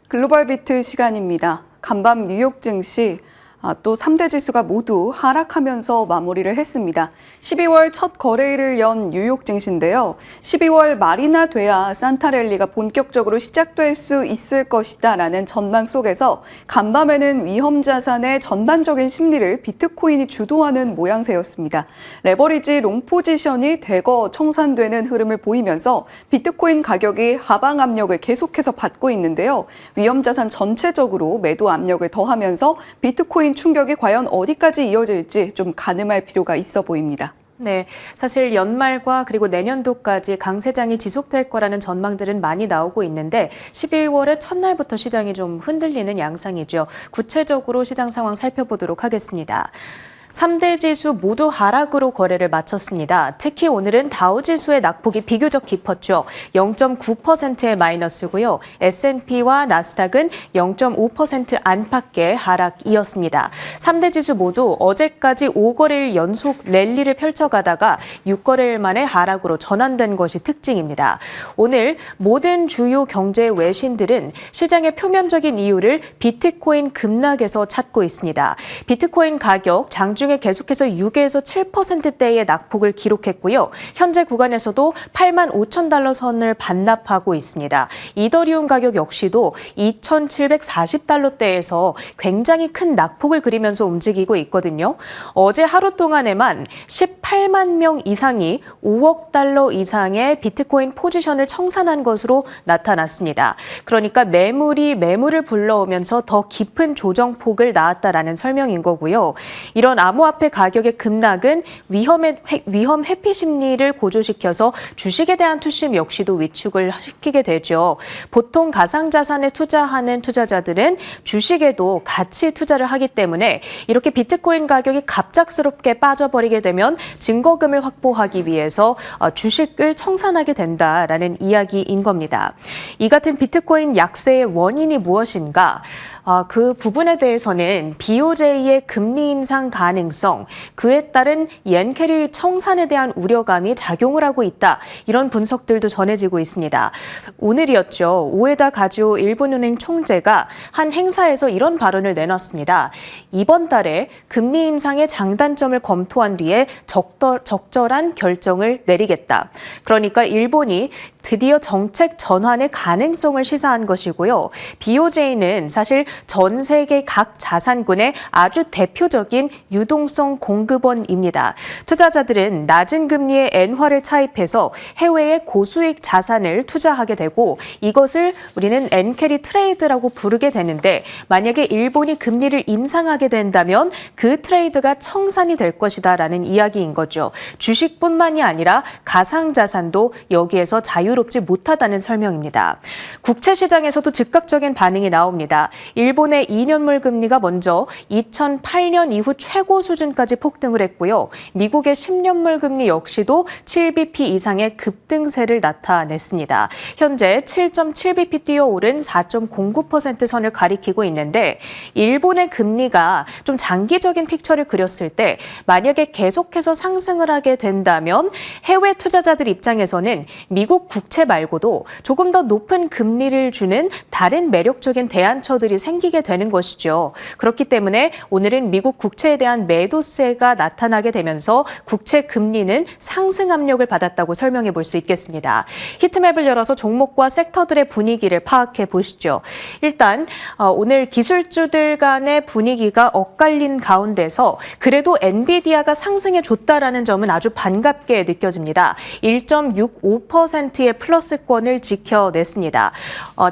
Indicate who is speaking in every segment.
Speaker 1: 글로벌 비트 시간입니다. 간밤 뉴욕 증시 또 3대 지수가 모두 하락하면서 마무리를 했습니다. 12월 첫 거래일을 연 뉴욕 증시인데요. 12월 말이나 돼야 산타랠리가 본격적으로 시작될 수 있을 것이다라는 전망 속에서 간밤에는 위험 자산의 전반적인 심리를 비트코인이 주도하는 모양새였습니다. 레버리지 롱 포지션이 대거 청산되는 흐름을 보이면서 비트코인 가격이 하방 압력을 계속해서 받고 있는데요. 위험 자산 전체적으로 매도 압력을 더하면서 비트코인 충격이 과연 어디까지 이어질지 좀 가늠할 필요가 있어 보입니다.
Speaker 2: 네, 사실 연말과 그리고 내년도까지 강세장이 지속될 거라는 전망들은 많이 나오고 있는데 12월의 첫날부터 시장이 좀 흔들리는 양상이죠. 구체적으로 시장 상황 살펴보도록 하겠습니다. 3대 지수 모두 하락으로 거래를 마쳤습니다. 특히 오늘은 다우지수의 낙폭이 비교적 깊었죠. 0.9%의 마이너스고요. S&P와 나스닥은 0.5% 안팎의 하락이었습니다. 3대 지수 모두 어제까지 5거래일 연속 랠리를 펼쳐가다가 6거래일 만에 하락으로 전환된 것이 특징입니다. 오늘 모든 주요 경제 외신들은 시장의 표면적인 이유를 비트코인 급락에서 찾고 있습니다. 비트코인 가격 장중에 계속해서 6에서 7%대의 낙폭을 기록했고요. 현재 구간에서도 8만 5천 달러 선을 반납하고 있습니다. 이더리움 가격 역시도 2,740달러대에서 굉장히 큰 낙폭을 그리면서 움직이고 있거든요. 어제 하루 동안에만 18만 명 이상이 5억 달러 이상의 비트코인 포지션을 청산한 것으로 나타났습니다. 그러니까 매물이 매물을 불러오면서 더 깊은 조정폭을 낳았다라는 설명인 거고요. 이런 암호화폐 가격의 급락은 위험 회피 심리를 고조시켜서 주식에 대한 투심 역시도 위축을 시키게 되죠. 보통 가상자산에 투자하는 투자자들은 주식에도 같이 투자를 하기 때문에 이렇게 비트코인 가격이 갑작스럽게 빠져버리게 되면 증거금을 확보하기 위해서 주식을 청산하게 된다라는 이야기인 겁니다. 이 같은 비트코인 약세의 원인이 무엇인가? 그 부분에 대해서는 BOJ의 금리 인상 가능성, 그에 따른 옌캐리 청산에 대한 우려감이 작용을 하고 있다. 이런 분석들도 전해지고 있습니다. 오늘이었죠. 우에다 가즈오 일본은행 총재가 한 행사에서 이런 발언을 내놨습니다. 이번 달에 금리 인상의 장단점을 검토한 뒤에 적절한 결정을 내리겠다. 그러니까 일본이 드디어 정책 전환의 가능성을 시사한 것이고요. BOJ는 사실 전 세계 각 자산군의 아주 대표적인 유동성 공급원입니다. 투자자들은 낮은 금리의 엔화를 차입해서 해외의 고수익 자산을 투자하게 되고 이것을 우리는 엔캐리 트레이드라고 부르게 되는데 만약에 일본이 금리를 인상하게 된다면 그 트레이드가 청산이 될 것이다라는 이야기인 거죠. 주식뿐만이 아니라 가상자산도 여기에서 자유롭지 못하다는 설명입니다. 국채 시장에서도 즉각적인 반응이 나옵니다. 일본의 2년물 금리가 먼저 2008년 이후 최고 수준까지 폭등을 했고요. 미국의 10년물 금리 역시도 7bp 이상의 급등세를 나타냈습니다. 현재 7.7bp 뛰어오른 4.09% 선을 가리키고 있는데 일본의 금리가 좀 장기적인 픽처를 그렸을 때 만약에 계속해서 상승을 하게 된다면 해외 투자자들 입장에서는 미국 국채 말고도 조금 더 높은 금리를 주는 다른 매력적인 대안처들이 생기게 되는 것이죠. 그렇기 때문에 오늘은 미국 국채에 대한 매도세가 나타나게 되면서 국채 금리는 상승 압력을 받았다고 설명해 볼 수 있겠습니다. 히트맵을 열어서 종목과 섹터들의 분위기를 파악해 보시죠. 일단 오늘 기술주들 간의 분위기가 엇갈린 가운데서 그래도 엔비디아가 상승해 줬다라는 점은 아주 반갑게 느껴집니다. 1.65%의 플러스권을 지켜냈습니다.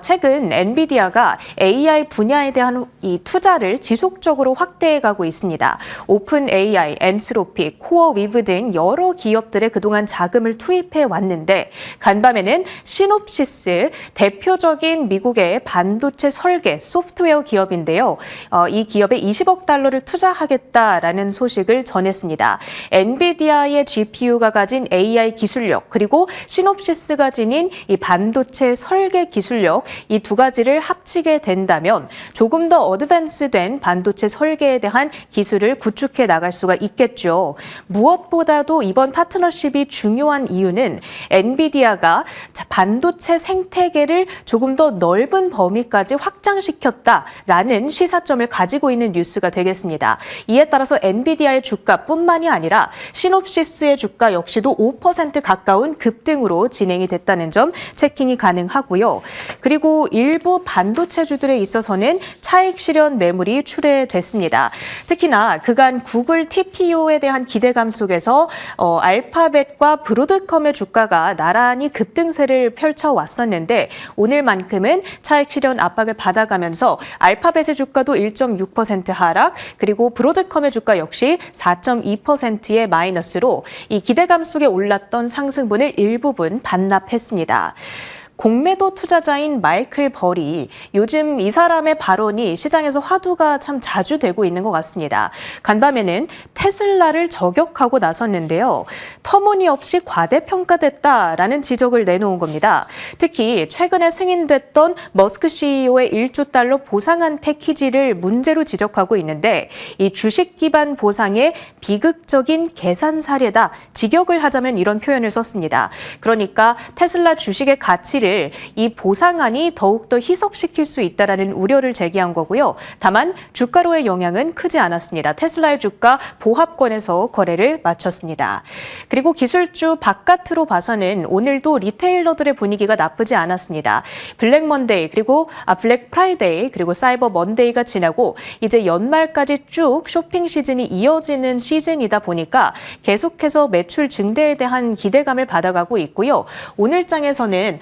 Speaker 2: 최근 엔비디아가 AI 분야에 대한 이 투자를 지속적으로 확대해가고 있습니다. 오픈 AI, 엔스로피, 코어 위브 등 여러 기업들의 그동안 자금을 투입해 왔는데 간밤에는 시놉시스 대표적인 미국의 반도체 설계 소프트웨어 기업인데요. 이 기업에 20억 달러를 투자하겠다라는 소식을 전했습니다. 엔비디아의 GPU가 가진 AI 기술력 그리고 시놉시스가 지닌 이 반도체 설계 기술력 이 두 가지를 합치게 된다면 조금 더 어드밴스된 반도체 설계에 대한 기술을 구축해 나갈 수가 있겠죠. 무엇보다도 이번 파트너십이 중요한 이유는 엔비디아가 반도체 생태계를 조금 더 넓은 범위까지 확장시켰다라는 시사점을 가지고 있는 뉴스가 되겠습니다. 이에 따라서 엔비디아의 주가뿐만이 아니라 시놉시스의 주가 역시도 5% 가까운 급등으로 진행이 됐다는 점 체킹이 가능하고요. 그리고 일부 반도체주들에 있어서는 차익 실현 매물이 출회됐습니다. 특히나 그간 구글 TPU에 대한 기대감 속에서 알파벳과 브로드컴의 주가가 나란히 급등세를 펼쳐왔었는데 오늘만큼은 차익 실현 압박을 받아가면서 알파벳의 주가도 1.6% 하락, 그리고 브로드컴의 주가 역시 4.2%의 마이너스로 이 기대감 속에 올랐던 상승분을 일부분 반납했습니다. 공매도 투자자인 마이클 벌이 요즘 이 사람의 발언이 시장에서 화두가 참 자주 되고 있는 것 같습니다. 간밤에는 테슬라를 저격하고 나섰는데요. 터무니없이 과대평가됐다라는 지적을 내놓은 겁니다. 특히 최근에 승인됐던 머스크 CEO의 1조 달러 보상안 패키지를 문제로 지적하고 있는데 이 주식 기반 보상의 비극적인 계산 사례다. 직역을 하자면 이런 표현을 썼습니다. 그러니까 테슬라 주식의 가치를 이 보상안이 더욱더 희석시킬 수 있다라는 우려를 제기한 거고요. 다만 주가로의 영향은 크지 않았습니다. 테슬라의 주가 보합권에서 거래를 마쳤습니다. 그리고 기술주 바깥으로 봐서는 오늘도 리테일러들의 분위기가 나쁘지 않았습니다. 블랙 먼데이 그리고 블랙 프라이데이 그리고 사이버 먼데이가 지나고 이제 연말까지 쭉 쇼핑 시즌이 이어지는 시즌이다 보니까 계속해서 매출 증대에 대한 기대감을 받아가고 있고요. 오늘 장에서는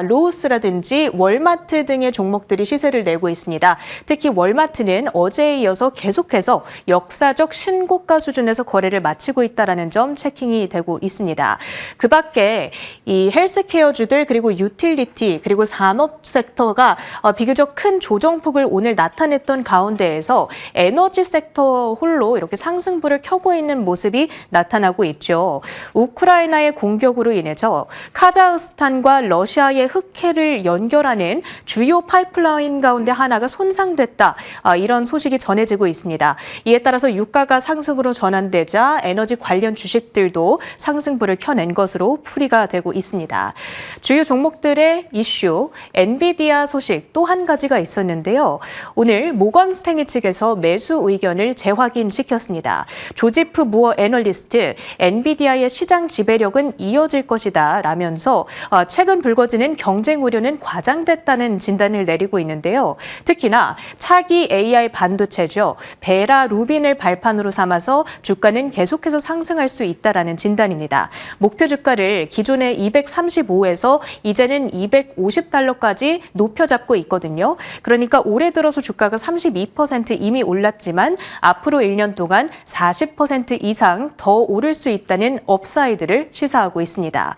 Speaker 2: 로우스라든지 월마트 등의 종목들이 시세를 내고 있습니다. 특히 월마트는 어제에 이어서 계속해서 역사적 신고가 수준에서 거래를 마치고 있다는 점 체킹이 되고 있습니다. 그 밖에 이 헬스케어주들 그리고 유틸리티 그리고 산업 섹터가 비교적 큰 조정폭을 오늘 나타냈던 가운데에서 에너지 섹터 홀로 이렇게 상승부를 켜고 있는 모습이 나타나고 있죠. 우크라이나의 공격으로 인해서 카자흐스탄과 러시아의 흑해를 연결하는 주요 파이프라인 가운데 하나가 손상됐다. 이런 소식이 전해지고 있습니다. 이에 따라서 유가가 상승으로 전환되자 에너지 관련 주식들도 상승부를 켜낸 것으로 풀이가 되고 있습니다. 주요 종목들의 이슈, 엔비디아 소식 또 한 가지가 있었는데요. 오늘 모건 스탠리 측에서 매수 의견을 재확인시켰습니다. 조지프 무어 애널리스트, 엔비디아의 시장 지배력은 이어질 것이다 라면서 최근 불거지는 경쟁 우려는 과장됐다는 진단을 내리고 있는데요. 특히나 차기 AI 반도체죠. 베라 루빈을 발판으로 삼아서 주가는 계속해서 상승할 수 있다라는 진단입니다. 목표 주가를 기존의 235에서 이제는 250달러까지 높여 잡고 있거든요. 그러니까 올해 들어서 주가가 32% 이미 올랐지만 앞으로 1년 동안 40% 이상 더 오를 수 있다는 업사이드를 시사하고 있습니다.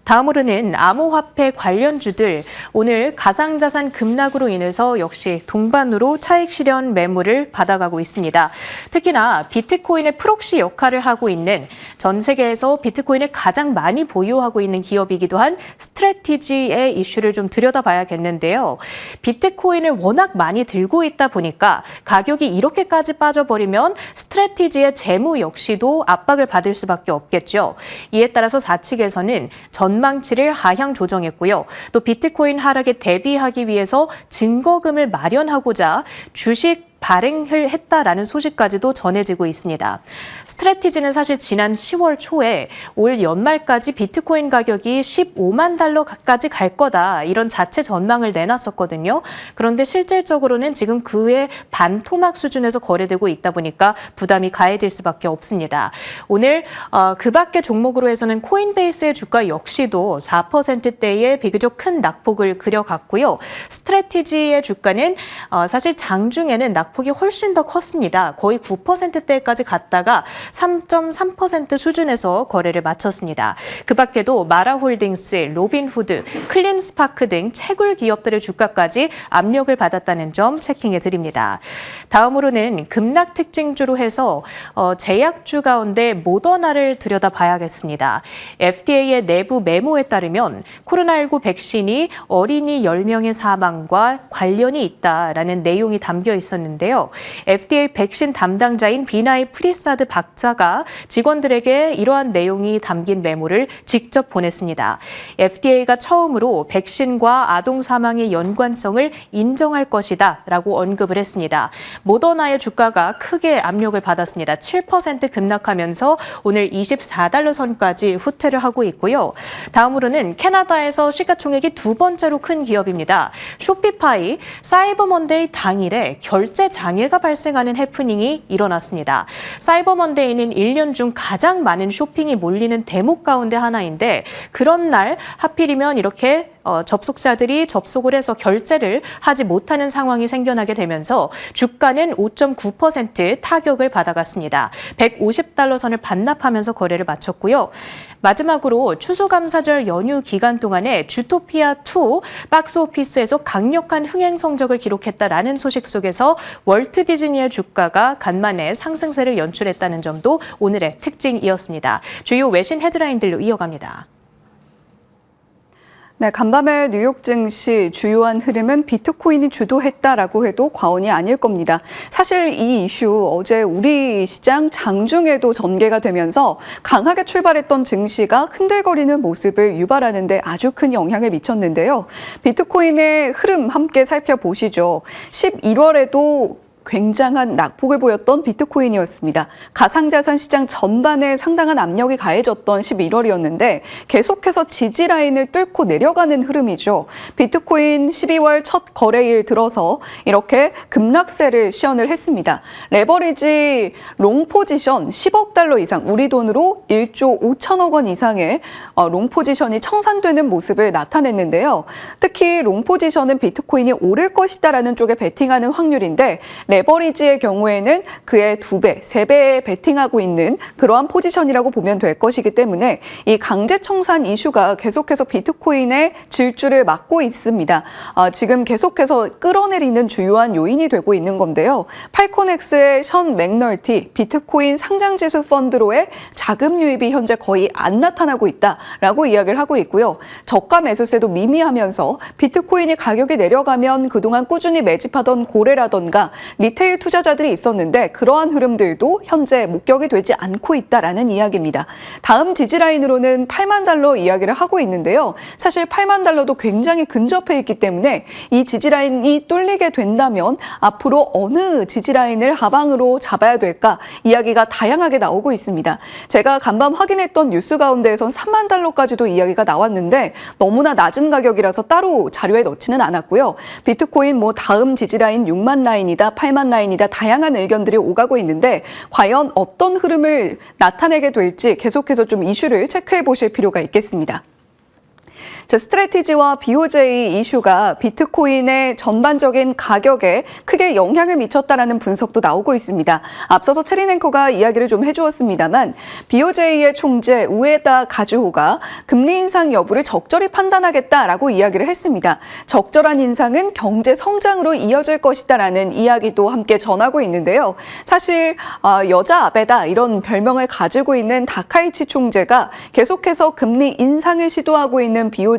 Speaker 2: 다음으로는 암호화폐 관련주들 오늘 가상자산 급락으로 인해서 역시 동반으로 차익 실현 매물을 받아가고 있습니다. 특히나 비트코인의 프록시 역할을 하고 있는 전 세계에서 비트코인을 가장 많이 보유하고 있는 기업이기도 한 스트래티지의 이슈를 좀 들여다봐야겠는데요. 비트코인을 워낙 많이 들고 있다 보니까 가격이 이렇게까지 빠져버리면 스트래티지의 재무 역시도 압박을 받을 수밖에 없겠죠. 이에 따라서 사측에서는 전망치를 하향 조정했고요. 또 비트코인 하락에 대비하기 위해서 증거금을 마련하고자 주식 발행을 했다라는 소식까지도 전해지고 있습니다. 스트래티지는 사실 지난 10월 초에 올 연말까지 비트코인 가격이 15만 달러까지 갈 거다 이런 자체 전망을 내놨었거든요. 그런데 실질적으로는 지금 그의 반토막 수준에서 거래되고 있다 보니까 부담이 가해질 수밖에 없습니다. 오늘 그 밖의 종목으로 해서는 코인베이스의 주가 역시도 4%대의 비교적 큰 낙폭을 그려갔고요. 스트래티지의 주가는 사실 장중에는 낙폭 낙폭이 훨씬 더 컸습니다. 거의 9%대까지 갔다가 3.3% 수준에서 거래를 마쳤습니다. 그 밖에도 마라홀딩스, 로빈후드, 클린스파크 등 채굴 기업들의 주가까지 압력을 받았다는 점 체킹해 드립니다. 다음으로는 급락 특징주로 해서 제약주 가운데 모더나를 들여다봐야겠습니다. FDA의 내부 메모에 따르면 코로나19 백신이 어린이 10명의 사망과 관련이 있다라는 내용이 담겨 있었는데요. FDA 백신 담당자인 비나이 프리사드 박사가 직원들에게 이러한 내용이 담긴 메모를 직접 보냈습니다. FDA가 처음으로 백신과 아동 사망의 연관성을 인정할 것이다 라고 언급을 했습니다. 모더나의 주가가 크게 압력을 받았습니다. 7% 급락하면서 오늘 24달러 선까지 후퇴를 하고 있고요. 다음으로는 캐나다에서 시가총액이 두 번째로 큰 기업입니다. 쇼피파이 사이버 먼데이 당일에 결제 장애가 발생하는 해프닝이 일어났습니다. 사이버 먼데이는 1년 중 가장 많은 쇼핑이 몰리는 대목 가운데 하나인데 그런 날 하필이면 이렇게 접속자들이 접속을 해서 결제를 하지 못하는 상황이 생겨나게 되면서 주가는 5.9% 타격을 받아갔습니다. 150달러 선을 반납하면서 거래를 마쳤고요. 마지막으로 추수감사절 연휴 기간 동안에 주토피아2 박스오피스에서 강력한 흥행 성적을 기록했다라는 소식 속에서 월트 디즈니의 주가가 간만에 상승세를 연출했다는 점도 오늘의 특징이었습니다. 주요 외신 헤드라인들로 이어갑니다.
Speaker 1: 네, 간밤의 뉴욕 증시 주요한 흐름은 비트코인이 주도했다라고 해도 과언이 아닐 겁니다. 사실 이 이슈 어제 우리 시장 장중에도 전개가 되면서 강하게 출발했던 증시가 흔들거리는 모습을 유발하는 데 아주 큰 영향을 미쳤는데요. 비트코인의 흐름 함께 살펴보시죠. 11월에도 굉장한 낙폭을 보였던 비트코인이었습니다. 가상자산 시장 전반에 상당한 압력이 가해졌던 11월이었는데 계속해서 지지라인을 뚫고 내려가는 흐름이죠. 비트코인 12월 첫 거래일 들어서 이렇게 급락세를 시연을 했습니다. 레버리지 롱 포지션 10억 달러 이상, 우리 돈으로 1조 5천억 원 이상의 롱 포지션이 청산되는 모습을 나타냈는데요. 특히 롱 포지션은 비트코인이 오를 것이다라는 쪽에 베팅하는 확률인데 레버리지의 경우에는 그의 2배, 3배에 베팅하고 있는 그러한 포지션이라고 보면 될 것이기 때문에 이 강제 청산 이슈가 계속해서 비트코인의 질주를 막고 있습니다. 지금 계속해서 끌어내리는 주요한 요인이 되고 있는 건데요. 팔코넥스의 션 맥널티 비트코인 상장지수 펀드로의 자금 유입이 현재 거의 안 나타나고 있다라고 이야기를 하고 있고요. 저가 매수세도 미미하면서 비트코인이 가격이 내려가면 그동안 꾸준히 매집하던 고래라던가 리테일 투자자들이 있었는데 그러한 흐름들도 현재 목격이 되지 않고 있다라는 이야기입니다. 다음 지지라인으로는 8만 달러 이야기를 하고 있는데요. 사실 8만 달러도 굉장히 근접해 있기 때문에 이 지지라인이 뚫리게 된다면 앞으로 어느 지지라인을 하방으로 잡아야 될까 이야기가 다양하게 나오고 있습니다. 제가 간밤 확인했던 뉴스 가운데에선 3만 달러까지도 이야기가 나왔는데 너무나 낮은 가격이라서 따로 자료에 넣지는 않았고요. 비트코인 다음 지지라인 6만 라인이다, 8만 라인이다 다양한 의견들이 오가고 있는데 과연 어떤 흐름을 나타내게 될지 계속해서 좀 이슈를 체크해 보실 필요가 있겠습니다. 스트래티지와 BOJ 이슈가 비트코인의 전반적인 가격에 크게 영향을 미쳤다라는 분석도 나오고 있습니다. 앞서서 체린 앵커가 이야기를 좀 해주었습니다만 BOJ의 총재 우에다 가즈호가 금리 인상 여부를 적절히 판단하겠다라고 이야기를 했습니다. 적절한 인상은 경제 성장으로 이어질 것이다라는 이야기도 함께 전하고 있는데요. 사실 여자 아베다 이런 별명을 가지고 있는 다카이치 총재가 계속해서 금리 인상을 시도하고 있는 BOJ에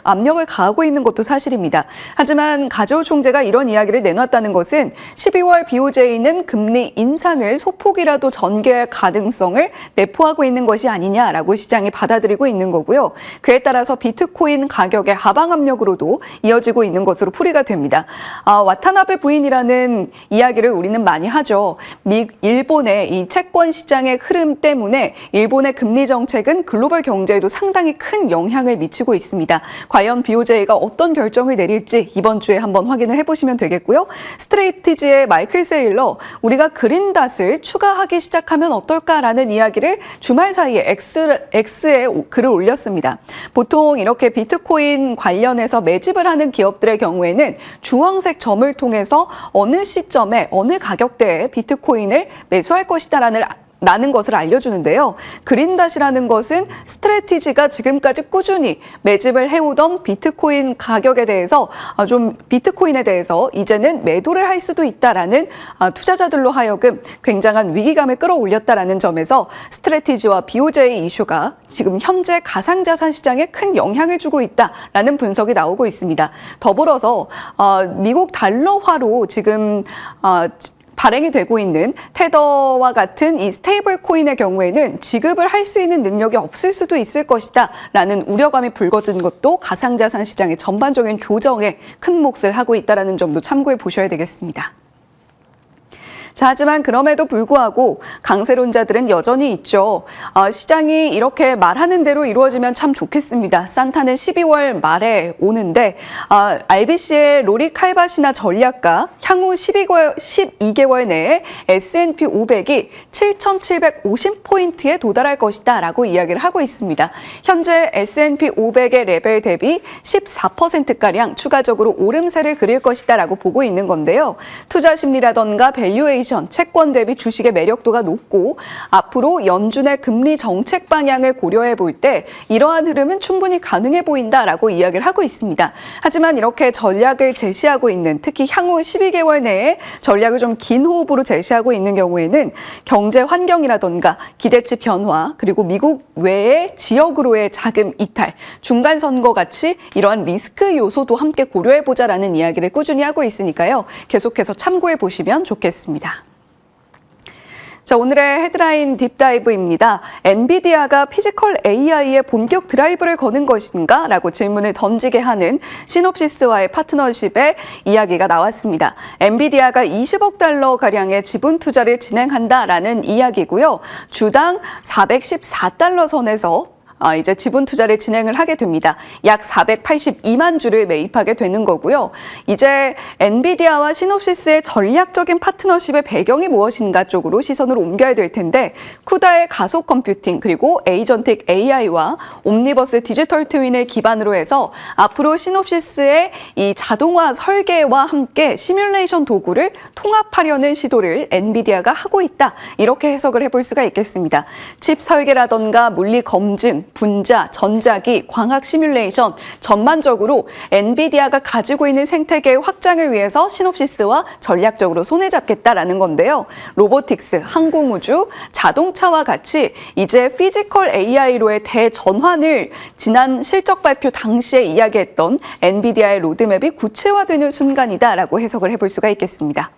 Speaker 1: 압력을 가하고 있는 것도 사실입니다. 하지만 가즈호 총재가 이런 이야기를 내놨다는 것은 12월 BOJ는 금리 인상을 소폭이라도 전개할 가능성을 내포하고 있는 것이 아니냐라고 시장이 받아들이고 있는 거고요. 그에 따라서 비트코인 가격의 하방 압력으로도 이어지고 있는 것으로 풀이가 됩니다. 와타나베 부인이라는 이야기를 우리는 많이 하죠. 일본의 이 채권 시장의 흐름 때문에 일본의 금리 정책은 글로벌 경제에도 상당히 큰 영향을 미치고 펼치고 있습니다. 과연 BOJ가 어떤 결정을 내릴지 이번 주에 한번 확인을 해보시면 되겠고요. 스트레이티지의 마이클 세일러, 우리가 그린닷을 추가하기 시작하면 어떨까라는 이야기를 주말 사이에 X에 글을 올렸습니다. 보통 이렇게 비트코인 관련해서 매집을 하는 기업들의 경우에는 주황색 점을 통해서 어느 시점에 어느 가격대에 비트코인을 매수할 것이다라는 것을 알려주는데요. 그린닷이라는 것은 스트래티지가 지금까지 꾸준히 매집을 해오던 비트코인에 대해서 이제는 매도를 할 수도 있다라는 투자자들로 하여금 굉장한 위기감을 끌어올렸다라는 점에서 스트래티지와 BOJ 이슈가 지금 현재 가상자산 시장에 큰 영향을 주고 있다라는 분석이 나오고 있습니다. 더불어서 미국 달러화로 지금 발행이 되고 있는 테더와 같은 이 스테이블 코인의 경우에는 지급을 할 수 있는 능력이 없을 수도 있을 것이다 라는 우려감이 불거진 것도 가상자산 시장의 전반적인 조정에 큰 몫을 하고 있다는 점도 참고해 보셔야 되겠습니다. 자, 하지만 그럼에도 불구하고 강세론자들은 여전히 있죠. 시장이 이렇게 말하는 대로 이루어지면 참 좋겠습니다. 산타는 12월 말에 오는데 RBC의 로리 칼바시나 전략가 향후 12개월 내에 S&P 500이 7,750포인트에 도달할 것이다 라고 이야기를 하고 있습니다. 현재 S&P 500의 레벨 대비 14%가량 추가적으로 오름세를 그릴 것이다 라고 보고 있는 건데요. 투자 심리라던가 밸류에이션, 채권 대비 주식의 매력도가 높고 앞으로 연준의 금리 정책 방향을 고려해 볼 때 이러한 흐름은 충분히 가능해 보인다라고 이야기를 하고 있습니다. 하지만 이렇게 전략을 제시하고 있는, 특히 향후 12개월 내에 전략을 좀 긴 호흡으로 제시하고 있는 경우에는 경제 환경이라던가 기대치 변화, 그리고 미국 외의 지역으로의 자금 이탈, 중간 선거 같이 이러한 리스크 요소도 함께 고려해 보자라는 이야기를 꾸준히 하고 있으니까요. 계속해서 참고해 보시면 좋겠습니다. 자, 오늘의 헤드라인 딥다이브입니다. 엔비디아가 피지컬 AI에 본격 드라이브를 거는 것인가? 라고 질문을 던지게 하는 시놉시스와의 파트너십의 이야기가 나왔습니다. 엔비디아가 20억 달러가량의 지분 투자를 진행한다라는 이야기고요. 주당 414달러 선에서 이제 지분 투자를 진행을 하게 됩니다. 약 482만 주를 매입하게 되는 거고요. 이제 엔비디아와 시놉시스의 전략적인 파트너십의 배경이 무엇인가 쪽으로 시선을 옮겨야 될 텐데, 쿠다의 가속 컴퓨팅 그리고 에이전틱 AI와 옴니버스 디지털 트윈을 기반으로 해서 앞으로 시놉시스의 이 자동화 설계와 함께 시뮬레이션 도구를 통합하려는 시도를 엔비디아가 하고 있다. 이렇게 해석을 해볼 수가 있겠습니다. 칩 설계라던가 물리 검증, 분자, 전자기, 광학 시뮬레이션, 전반적으로 엔비디아가 가지고 있는 생태계의 확장을 위해서 시놉시스와 전략적으로 손을 잡겠다라는 건데요. 로보틱스, 항공우주, 자동차와 같이 이제 피지컬 AI로의 대전환을 지난 실적 발표 당시에 이야기했던 엔비디아의 로드맵이 구체화되는 순간이다라고 해석을 해볼 수가 있겠습니다.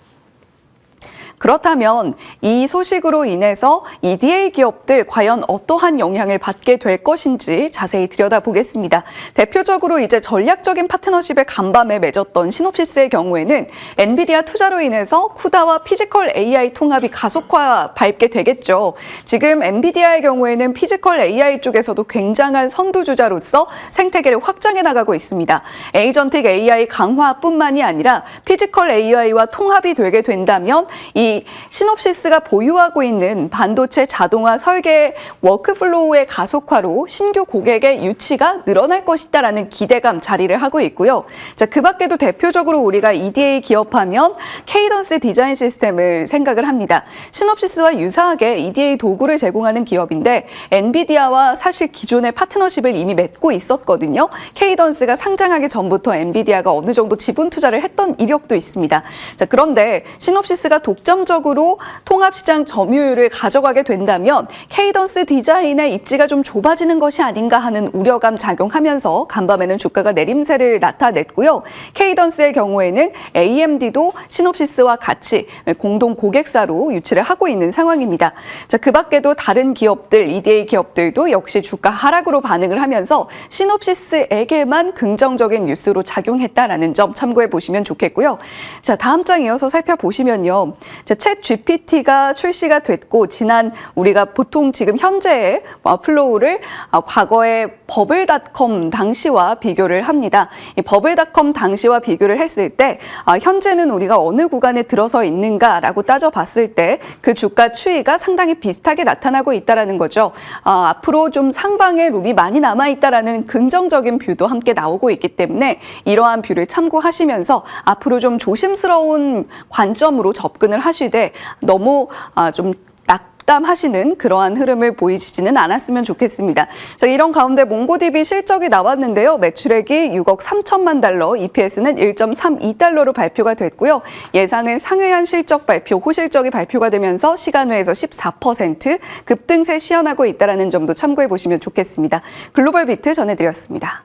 Speaker 1: 그렇다면 이 소식으로 인해서 EDA 기업들 과연 어떠한 영향을 받게 될 것인지 자세히 들여다보겠습니다. 대표적으로 이제 전략적인 파트너십의 간밤에 맺었던 시놉시스의 경우에는 엔비디아 투자로 인해서 쿠다와 피지컬 AI 통합이 가속화 밟게 되겠죠. 지금 엔비디아의 경우에는 피지컬 AI 쪽에서도 굉장한 선두주자로서 생태계를 확장해 나가고 있습니다. 에이전틱 AI 강화뿐만이 아니라 피지컬 AI와 통합이 되게 된다면 이 시놉시스가 보유하고 있는 반도체 자동화 설계 워크플로우의 가속화로 신규 고객의 유치가 늘어날 것이다라는 기대감 자리를 하고 있고요. 자, 그 밖에도 대표적으로 우리가 EDA 기업하면 케이던스 디자인 시스템을 생각을 합니다. 시놉시스와 유사하게 EDA 도구를 제공하는 기업인데 엔비디아와 사실 기존의 파트너십을 이미 맺고 있었거든요. 케이던스가 상장하기 전부터 엔비디아가 어느 정도 지분 투자를 했던 이력도 있습니다. 자, 그런데 시놉시스가 독점적으로 통합시장 점유율을 가져가게 된다면 케이던스 디자인의 입지가 좀 좁아지는 것이 아닌가 하는 우려감 작용하면서 간밤에는 주가가 내림세를 나타냈고요. 케이던스의 경우에는 AMD도 시놉시스와 같이 공동 고객사로 유치를 하고 있는 상황입니다. 자, 그 밖에도 다른 기업들, EDA 기업들도 역시 주가 하락으로 반응을 하면서 시놉시스에게만 긍정적인 뉴스로 작용했다라는 점 참고해 보시면 좋겠고요. 자, 다음 장 이어서 살펴보시면요. 챗 GPT가 출시가 됐고 지난 우리가 보통 지금 현재의 플로우를 과거의 버블닷컴 당시와 비교를 합니다. 이 버블닷컴 당시와 비교를 했을 때 현재는 우리가 어느 구간에 들어서 있는가라고 따져봤을 때 그 주가 추이가 상당히 비슷하게 나타나고 있다는 거죠. 앞으로 좀 상방에 룸이 많이 남아있다라는 긍정적인 뷰도 함께 나오고 있기 때문에 이러한 뷰를 참고하시면서 앞으로 좀 조심스러운 관점으로 접근을 하시되 너무 좀 낙담하시는 그러한 흐름을 보이시지는 않았으면 좋겠습니다. 자, 이런 가운데 몽고DB 실적이 나왔는데요. 매출액이 6억 3천만 달러, EPS는 1.32달러로 발표가 됐고요. 예상을 상회한 실적 발표, 호실적이 발표가 되면서 시간외에서 14% 급등세 시현하고 있다는 점도 참고해 보시면 좋겠습니다. 글로벌 비트 전해드렸습니다.